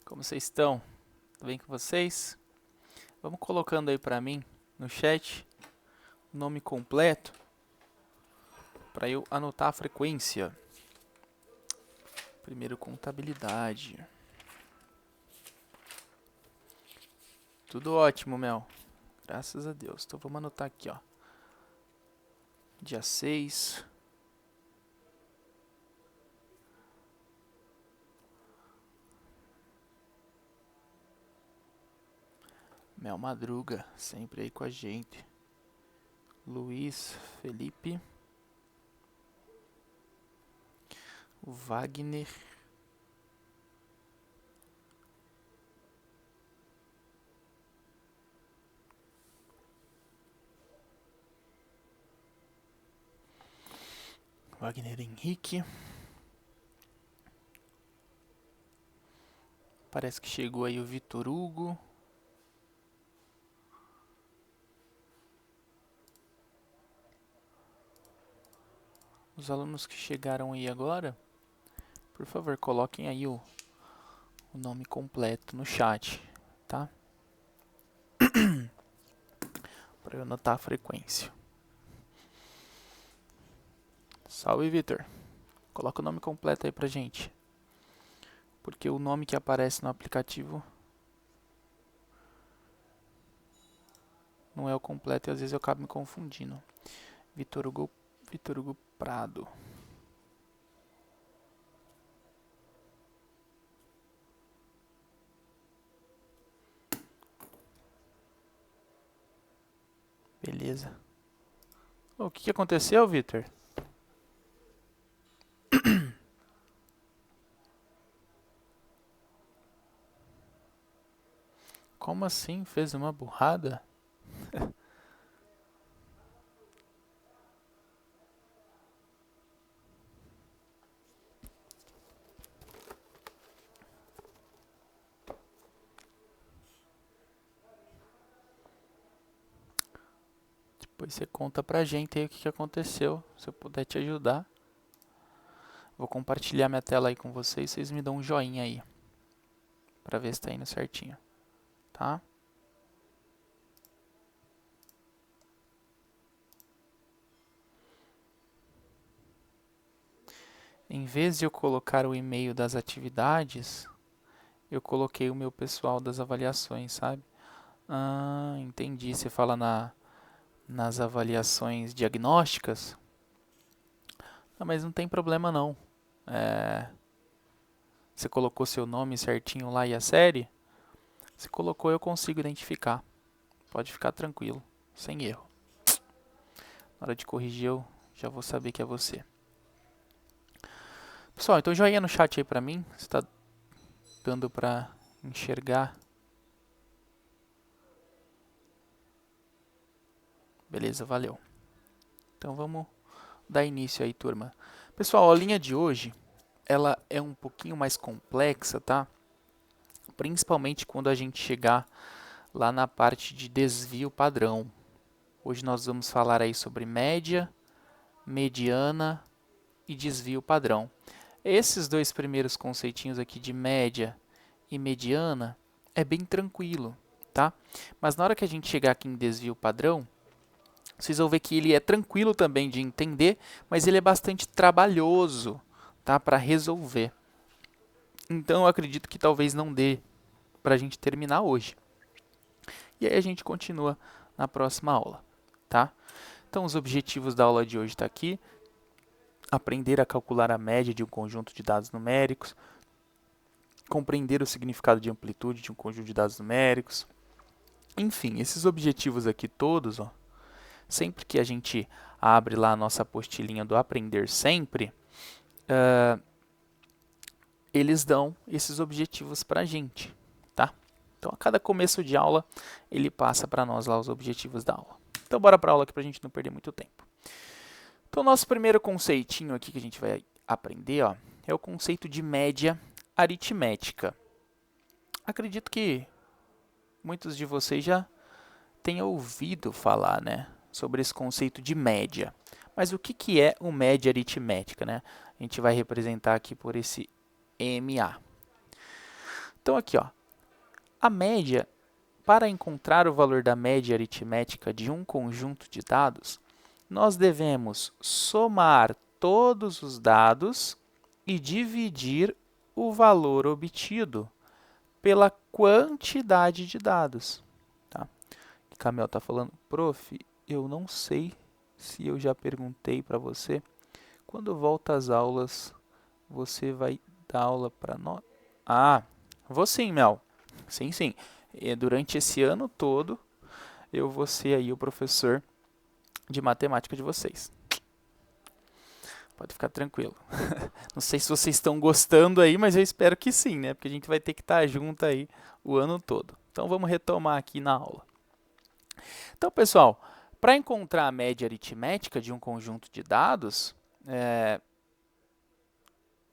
Como vocês estão? Tudo bem com vocês? Vamos colocando aí para mim no chat o nome completo para eu anotar a frequência. Primeiro, contabilidade. Tudo ótimo, Mel. Graças a Deus. Então vamos anotar aqui, ó. Dia 6. Mel Madruga, sempre aí com a gente. Luiz Felipe. Wagner. Wagner Henrique. Parece que chegou aí o Vitor Hugo. Os alunos que chegaram aí agora, por favor, coloquem aí o nome completo no chat, tá? Para eu anotar a frequência. Salve, Vitor. Coloca o nome completo aí pra gente. Porque o nome que aparece no aplicativo não é o completo e às vezes eu acabo me confundindo. Vitor Hugo Prado. Beleza. O que aconteceu, Vitor? Como assim? Fez uma burrada? Depois você conta pra gente aí o que aconteceu. Se eu puder te ajudar. Vou compartilhar minha tela aí com vocês. Vocês me dão um joinha aí. Pra ver se tá indo certinho. Tá? Em vez de eu colocar o e-mail das atividades, eu coloquei o meu pessoal das avaliações, sabe? Ah, entendi. Você fala nas avaliações diagnósticas? Ah, mas não tem problema não. Você colocou seu nome certinho lá e a série? Se colocou, eu consigo identificar. Pode ficar tranquilo, sem erro. Na hora de corrigir, eu já vou saber que é você. Pessoal, então joinha no chat aí pra mim. Se tá dando pra enxergar. Beleza, valeu. Então vamos dar início aí, turma. Pessoal, a linha de hoje, ela é um pouquinho mais complexa, tá? Principalmente quando a gente chegar lá na parte de desvio padrão. Hoje nós vamos falar aí sobre média, mediana e desvio padrão. Esses dois primeiros conceitinhos aqui de média e mediana é bem tranquilo, tá? Mas na hora que a gente chegar aqui em desvio padrão, vocês vão ver que ele é tranquilo também de entender, mas ele é bastante trabalhoso, tá, para resolver. Então eu acredito que talvez não dê para a gente terminar hoje. E aí a gente continua na próxima aula, tá? Então os objetivos da aula de hoje estão aqui. Aprender a calcular a média de um conjunto de dados numéricos, compreender o significado de amplitude de um conjunto de dados numéricos. Enfim, esses objetivos aqui todos, ó, sempre que a gente abre lá a nossa apostilinha do Aprender Sempre, eles dão esses objetivos para a gente, tá? Então, a cada começo de aula, ele passa para nós lá os objetivos da aula. Então, bora para a aula aqui para a gente não perder muito tempo. Então, nosso primeiro conceitinho aqui que a gente vai aprender, ó, é o conceito de média aritmética. Acredito que muitos de vocês já tenham ouvido falar, né, sobre esse conceito de média. Mas o que é o média aritmética, né? A gente vai representar aqui por esse MA. Então aqui, ó, a média, para encontrar o valor da média aritmética de um conjunto de dados, nós devemos somar todos os dados e dividir o valor obtido pela quantidade de dados. Tá? Camel está falando, prof, eu não sei se eu já perguntei para você, quando volta às aulas, você vai dar aula para nós? Ah, vou sim, Mel. Sim, sim. E durante esse ano todo, eu vou ser aí o professor de matemática de vocês. Pode ficar tranquilo. Não sei se vocês estão gostando aí, mas eu espero que sim, né? Porque a gente vai ter que estar junto aí o ano todo. Então, vamos retomar aqui na aula. Então, pessoal, para encontrar a média aritmética de um conjunto de dados,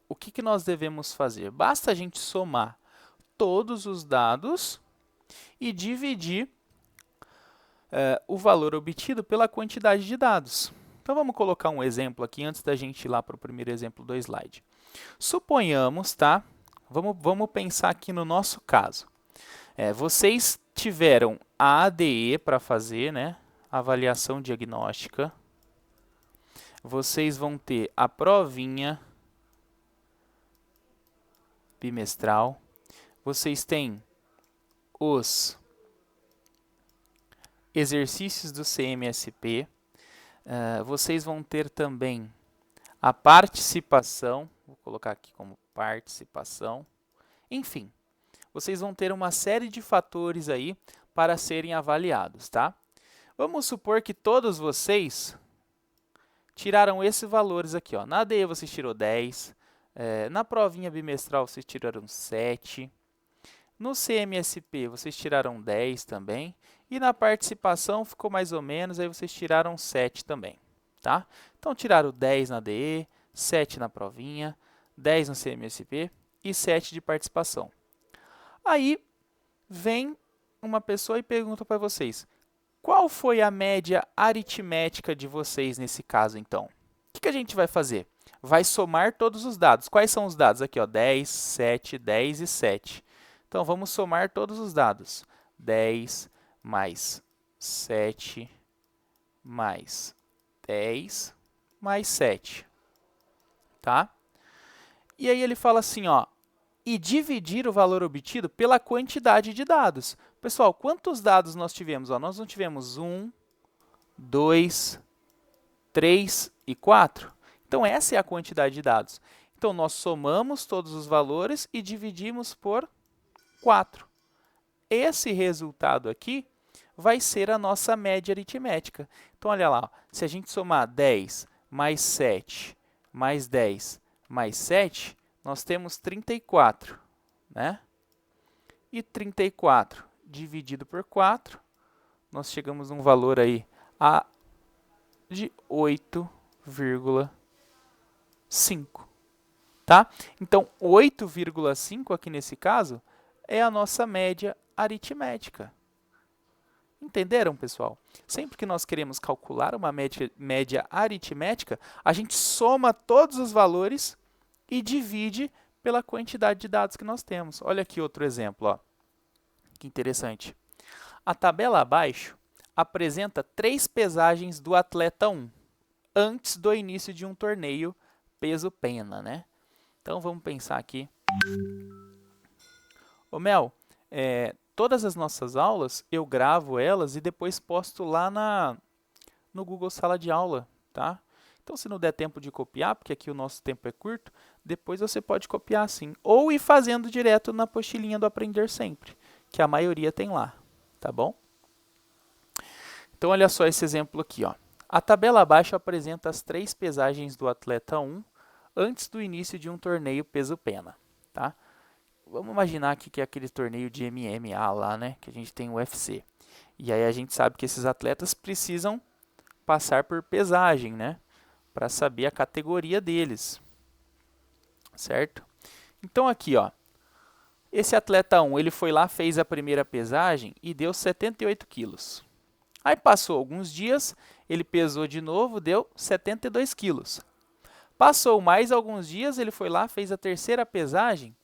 o que nós devemos fazer? Basta a gente somar todos os dados e dividir o valor obtido pela quantidade de dados. Então, vamos colocar um exemplo aqui antes da gente ir lá para o primeiro exemplo do slide. Suponhamos, tá? Vamos pensar aqui no nosso caso. Vocês tiveram a ADE para fazer, né? Avaliação diagnóstica. Vocês vão ter a provinha bimestral. Vocês têm os exercícios do CMSP. Vocês vão ter também a participação. Vou colocar aqui como participação. Enfim, vocês vão ter uma série de fatores aí para serem avaliados, tá? Vamos supor que todos vocês tiraram esses valores aqui, ó. Na ADE vocês tirou 10, na provinha bimestral vocês tiraram 7, no CMSP vocês tiraram 10 também, e na participação ficou mais ou menos, aí vocês tiraram 7 também, tá? Então, tiraram 10 na ADE, 7 na provinha, 10 no CMSP e 7 de participação. Aí, vem uma pessoa e pergunta para vocês, qual foi a média aritmética de vocês nesse caso, então? O que a gente vai fazer? Vai somar todos os dados. Quais são os dados? Aqui, ó, 10, 7, 10 e 7. Então, vamos somar todos os dados. 10 mais 7 mais 10 mais 7. Tá? E aí ele fala assim, ó, e dividir o valor obtido pela quantidade de dados. Pessoal, quantos dados nós tivemos? Ó, nós não tivemos 1, 2, 3 e 4? Então, essa é a quantidade de dados. Então, nós somamos todos os valores e dividimos por 4. Esse resultado aqui vai ser a nossa média aritmética. Então, olha lá, ó, se a gente somar 10 mais 7 mais 10 mais 7, nós temos 34, né? E 34 dividido por 4, nós chegamos a um valor aí de 8,5, tá? Então, 8,5 aqui nesse caso é a nossa média aritmética. Entenderam, pessoal? Sempre que nós queremos calcular uma média aritmética, a gente soma todos os valores e divide pela quantidade de dados que nós temos. Olha aqui outro exemplo, ó. Que interessante. A tabela abaixo apresenta 3 pesagens do atleta 1, antes do início de um torneio peso-pena, né? Então, vamos pensar aqui. Ô, Mel, todas as nossas aulas, eu gravo elas e depois posto lá no Google Sala de Aula, tá? Então, se não der tempo de copiar, porque aqui o nosso tempo é curto, depois você pode copiar sim. Ou ir fazendo direto na apostilinha do Aprender Sempre, que a maioria tem lá, tá bom? Então, olha só esse exemplo aqui, ó. A tabela abaixo apresenta as 3 pesagens do atleta 1 antes do início de um torneio peso-pena, tá? Vamos imaginar aqui que é aquele torneio de MMA lá, né? Que a gente tem o UFC. E aí a gente sabe que esses atletas precisam passar por pesagem, né? Para saber a categoria deles, certo? Então aqui, ó, esse atleta 1, ele foi lá, fez a primeira pesagem e deu 78 quilos. Aí passou alguns dias, ele pesou de novo, deu 72 quilos. Passou mais alguns dias, ele foi lá, fez a terceira pesagem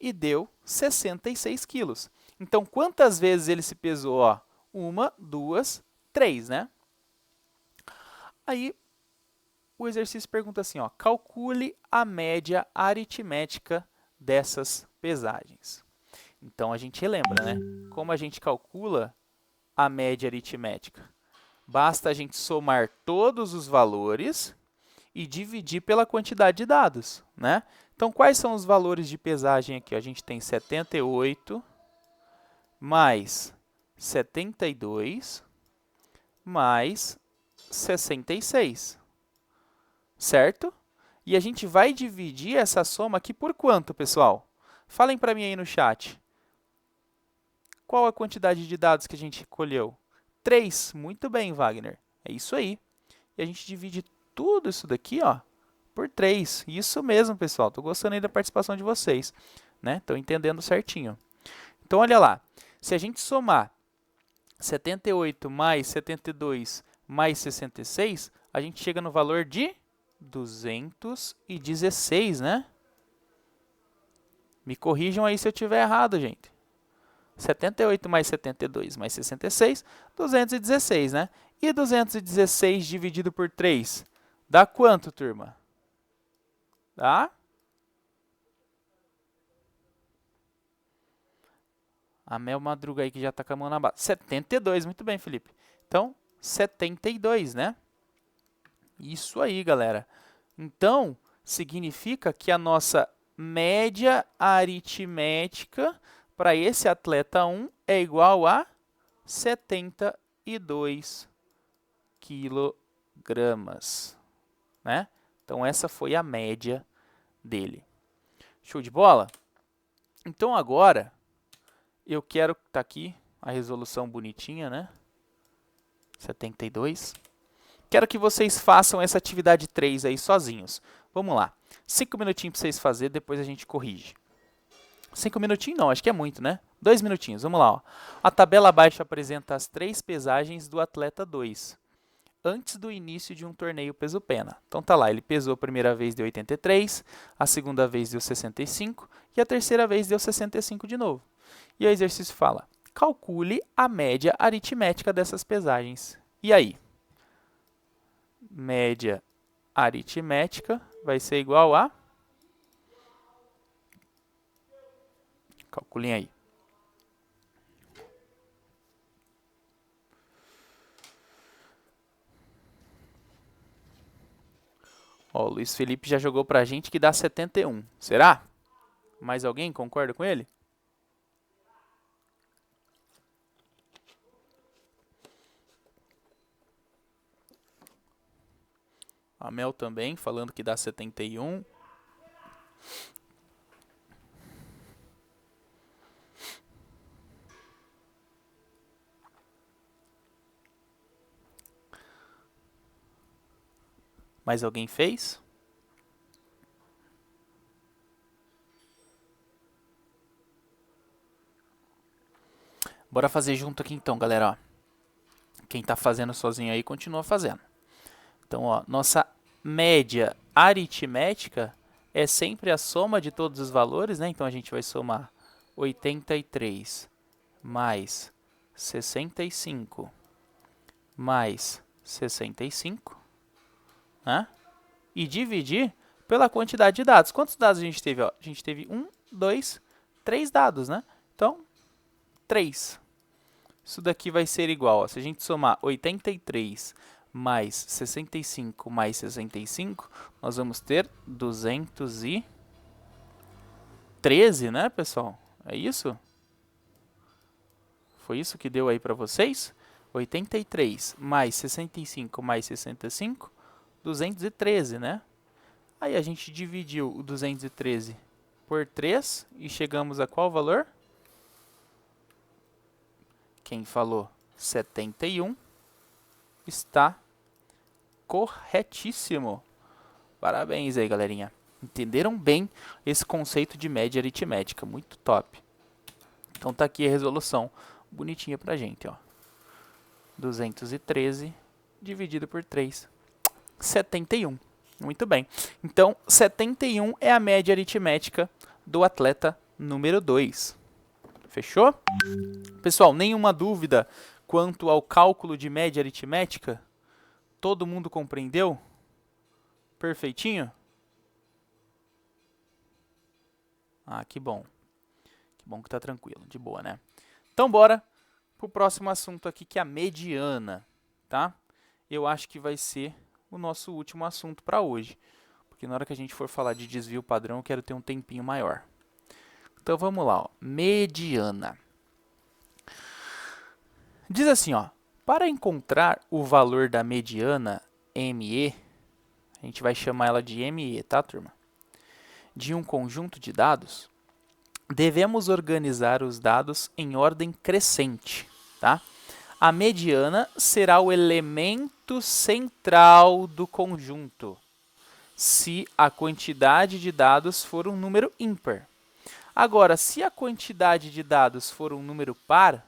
e deu 66 quilos. Então, quantas vezes ele se pesou? Ó, 1, 2, 3, né? Aí, o exercício pergunta assim, ó, calcule a média aritmética dessas pesagens. Então, a gente relembra, né? Como a gente calcula a média aritmética? Basta a gente somar todos os valores e dividir pela quantidade de dados, né? Então, quais são os valores de pesagem aqui? A gente tem 78 mais 72 mais 66, certo? E a gente vai dividir essa soma aqui por quanto, pessoal? Falem para mim aí no chat. Qual a quantidade de dados que a gente colheu? 3. Muito bem, Wagner. É isso aí. E a gente divide tudo isso daqui, ó, por 3. Isso mesmo, pessoal. Estou gostando aí da participação de vocês, né? Estão entendendo certinho. Então, olha lá. Se a gente somar 78 mais 72 mais 66, a gente chega no valor de 216, né? Me corrijam aí se eu estiver errado, gente. 78 mais 72 mais 66, 216, né? E 216 dividido por 3, dá quanto, turma? Dá? A Mel Madruga aí que já está com a mão na base. 72, muito bem, Felipe. Então, 72, né? Isso aí, galera. Então, significa que a nossa média aritmética para esse atleta 1 é igual a 72 quilogramas, né? Então, essa foi a média dele. Show de bola? Então, agora, eu quero... Tá aqui a resolução bonitinha, né? 72. Quero que vocês façam essa atividade 3 aí sozinhos. Vamos lá. 5 minutinhos para vocês fazerem, depois a gente corrige. 5 minutinhos não, acho que é muito, né? 2 minutinhos, vamos lá. Ó. A tabela abaixo apresenta as 3 pesagens do atleta 2, antes do início de um torneio peso-pena. Então tá lá, ele pesou a primeira vez, deu 83, a segunda vez deu 65 e a terceira vez deu 65 de novo. E o exercício fala, calcule a média aritmética dessas pesagens. E aí? Média aritmética vai ser igual a... Calculem aí. Ó, o Luiz Felipe já jogou pra gente que dá 71. Será? Mais alguém concorda com ele? A Mel também, falando que dá 71. Mais alguém fez? Bora fazer junto aqui então, galera. Ó. Quem está fazendo sozinho aí, continua fazendo. Então, ó, nossa média aritmética é sempre a soma de todos os valores, né? Então, a gente vai somar 83 mais 65 mais 65, né? E dividir pela quantidade de dados. Quantos dados a gente teve? Ó? A gente teve 1, 2, 3 dados, né? Então, 3. Isso daqui vai ser igual, ó, se a gente somar 83 mais 65 mais 65, nós vamos ter 213, né, pessoal? É isso? Foi isso que deu aí para vocês? 83 mais 65 mais 65, 213, né? Aí a gente dividiu o 213 por 3 e chegamos a qual valor? Quem falou 71 está corretíssimo. Parabéns aí, galerinha. Entenderam bem esse conceito de média aritmética. Muito top. Então tá aqui a resolução bonitinha pra gente, ó. 213 dividido por 3. 71. Muito bem. Então, 71 é a média aritmética do atleta número 2. Fechou? Pessoal, nenhuma dúvida quanto ao cálculo de média aritmética? Todo mundo compreendeu? Perfeitinho? Ah, que bom. Que bom que tá tranquilo, de boa, né? Então, bora pro próximo assunto aqui, que é a mediana, tá? Eu acho que vai ser o nosso último assunto para hoje, porque na hora que a gente for falar de desvio padrão, eu quero ter um tempinho maior. Então, vamos lá, ó. Mediana. Diz assim, ó, para encontrar o valor da mediana ME, a gente vai chamar ela de ME, tá, turma? De um conjunto de dados, devemos organizar os dados em ordem crescente, tá? A mediana será o elemento central do conjunto, se a quantidade de dados for um número ímpar. Agora, se a quantidade de dados for um número par,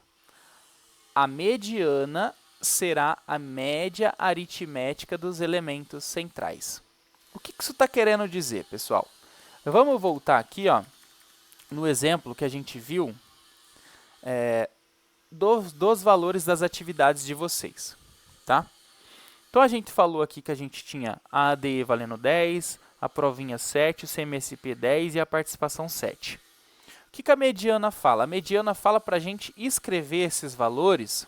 a mediana será a média aritmética dos elementos centrais. O que isso está querendo dizer, pessoal? Vamos voltar aqui, ó, no exemplo que a gente viu dos valores das atividades de vocês, tá? Então, a gente falou aqui que a gente tinha a ADE valendo 10, a provinha 7, o CMSP 10 e a participação 7. O que a mediana fala? A mediana fala para a gente escrever esses valores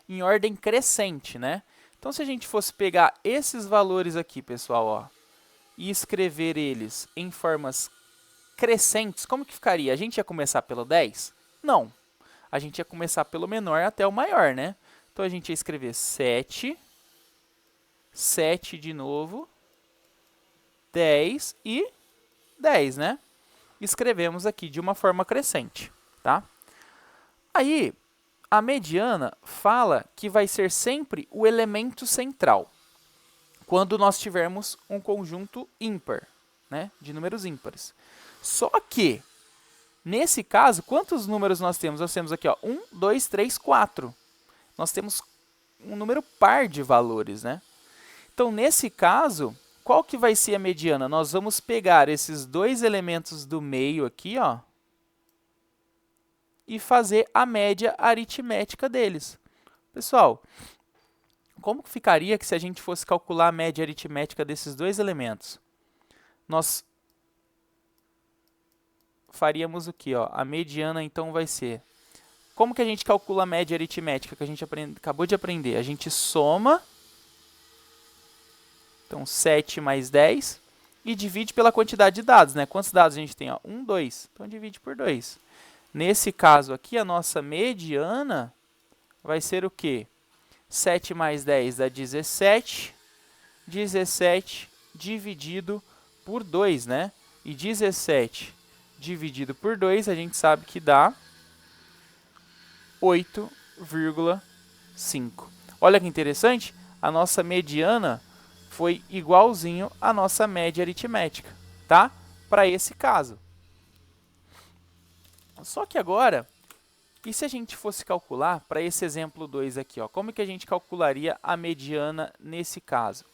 em ordem crescente, né? Então, se a gente fosse pegar esses valores aqui, pessoal, ó, e escrever eles em formas crescentes, como que ficaria? A gente ia começar pelo 10? Não. A gente ia começar pelo menor até o maior, né? Então, a gente ia escrever 7, 7 de novo, 10 e 10, né? Escrevemos aqui de uma forma crescente, tá? Aí, a mediana fala que vai ser sempre o elemento central quando nós tivermos um conjunto ímpar, né, de números ímpares. Só que, nesse caso, quantos números nós temos? Nós temos aqui, ó, 1, 2, 3, 4. Nós temos um número par de valores, né? Então, nesse caso, qual que vai ser a mediana? Nós vamos pegar esses dois elementos do meio aqui, ó, e fazer a média aritmética deles. Pessoal, como que ficaria que se a gente fosse calcular a média aritmética desses dois elementos? Nós faríamos o quê? Ó? A mediana, então, vai ser... Como que a gente calcula a média aritmética que a gente acabou de aprender? A gente soma, então, 7 mais 10, e divide pela quantidade de dados, né? Quantos dados a gente tem? Ó? 1, 2. Então, divide por 2. Nesse caso aqui, a nossa mediana vai ser o quê? 7 mais 10 dá 17. 17 dividido por 2, né? E 17 dividido por 2, a gente sabe que dá 8,5. Olha que interessante, a nossa mediana foi igualzinho à nossa média aritmética, tá? Para esse caso. Só que agora, e se a gente fosse calcular, para esse exemplo 2 aqui, ó, como que a gente calcularia a mediana nesse caso?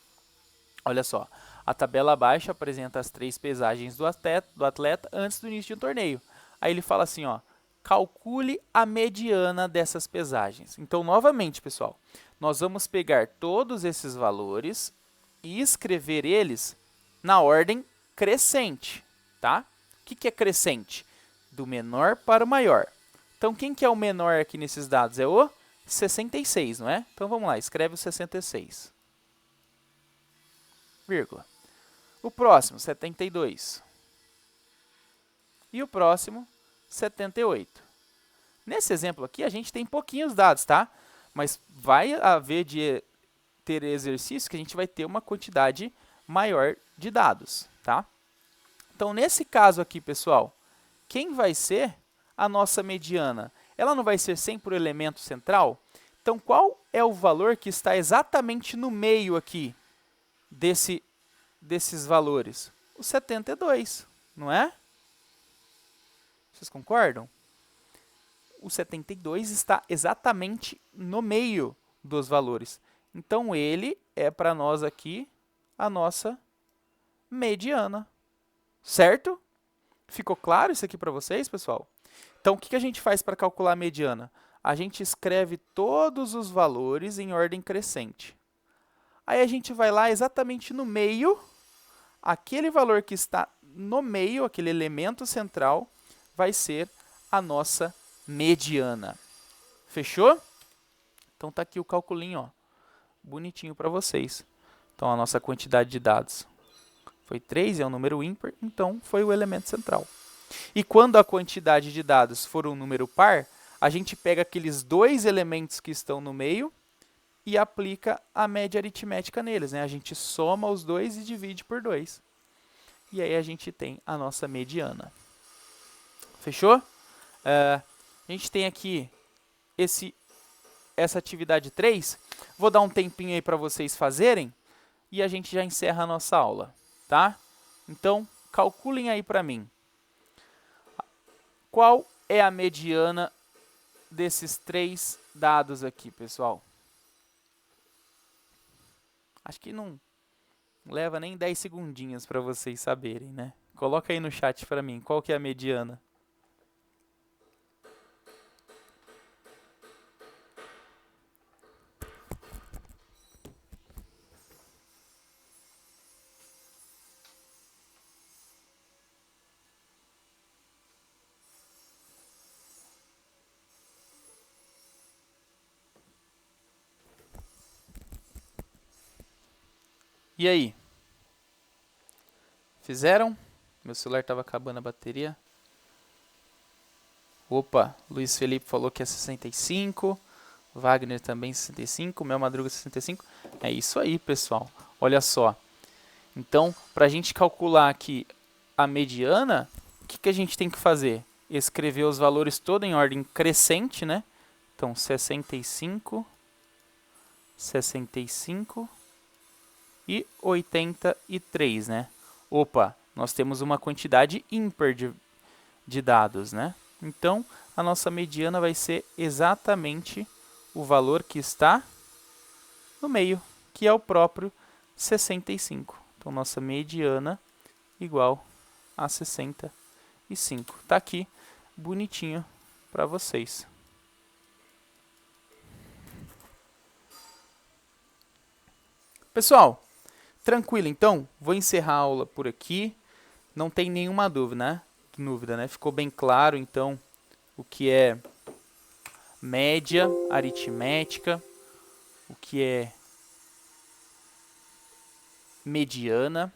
Olha só, a tabela abaixo apresenta as 3 pesagens do atleta antes do início de um torneio. Aí ele fala assim, ó, calcule a mediana dessas pesagens. Então, novamente, pessoal, nós vamos pegar todos esses valores e escrever eles na ordem crescente, tá? O que é crescente? Do menor para o maior. Então, quem que é o menor aqui nesses dados? É o 66, não é? Então, vamos lá, escreve o 66. Vírgula. O próximo, 72. E o próximo, 78. Nesse exemplo aqui, a gente tem pouquinhos dados, tá? Mas vai haver de ter exercício que a gente vai ter uma quantidade maior de dados, tá? Então, nesse caso aqui, pessoal, quem vai ser a nossa mediana? Ela não vai ser sempre o elemento central? Então, qual é o valor que está exatamente no meio aqui desses valores? O 72, não é? Vocês concordam? O 72 está exatamente no meio dos valores. Então, ele é para nós aqui a nossa mediana. Certo? Ficou claro isso aqui para vocês, pessoal? Então, o que a gente faz para calcular a mediana? A gente escreve todos os valores em ordem crescente. Aí a gente vai lá exatamente no meio, aquele valor que está no meio, aquele elemento central, vai ser a nossa mediana. Fechou? Então tá aqui o calculinho, ó, bonitinho para vocês. Então a nossa quantidade de dados foi 3, é um número ímpar, então foi o elemento central. E quando a quantidade de dados for um número par, a gente pega aqueles dois elementos que estão no meio e aplica a média aritmética neles, né? A gente soma os dois e divide por 2. E aí a gente tem a nossa mediana. Fechou? A gente tem aqui essa atividade 3. Vou dar um tempinho aí para vocês fazerem e a gente já encerra a nossa aula, tá? Então, calculem aí para mim. Qual é a mediana desses 3 dados aqui, pessoal? Acho que não leva nem 10 segundinhos para vocês saberem, né? Coloca aí no chat para mim, qual que é a mediana? E aí? Fizeram? Meu celular estava acabando a bateria. Opa, Luiz Felipe falou que é 65. Wagner também 65. Mel Madruga 65. É isso aí, pessoal. Olha só. Então, para a gente calcular aqui a mediana, o que a gente tem que fazer? Escrever os valores todos em ordem crescente, né? Então, 65, 65 e 83, né? Opa, nós temos uma quantidade ímpar de dados, né? Então, a nossa mediana vai ser exatamente o valor que está no meio, que é o próprio 65. Então, nossa mediana igual a 65. Tá aqui, bonitinho para vocês. Pessoal, tranquilo, então, vou encerrar a aula por aqui. Não tem nenhuma dúvida, né? Ficou bem claro, então, o que é média aritmética, o que é mediana.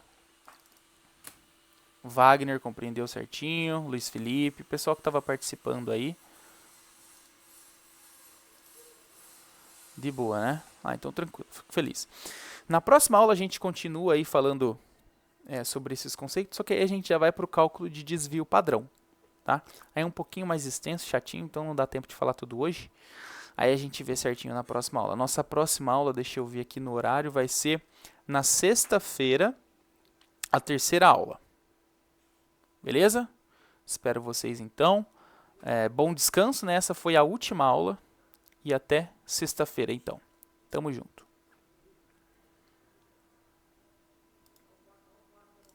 Wagner compreendeu certinho, Luiz Felipe, o pessoal que estava participando aí. De boa, né? Então tranquilo, fico feliz. Na próxima aula a gente continua aí falando sobre esses conceitos, só que aí a gente já vai para o cálculo de desvio padrão, tá? Aí é um pouquinho mais extenso, chatinho, então não dá tempo de falar tudo hoje. Aí a gente vê certinho na próxima aula. Nossa próxima aula, deixa eu ver aqui no horário, vai ser na sexta-feira, a terceira aula. Beleza? Espero vocês então. Bom descanso, né? Essa foi a última aula. E até sexta-feira, então. Tamo junto.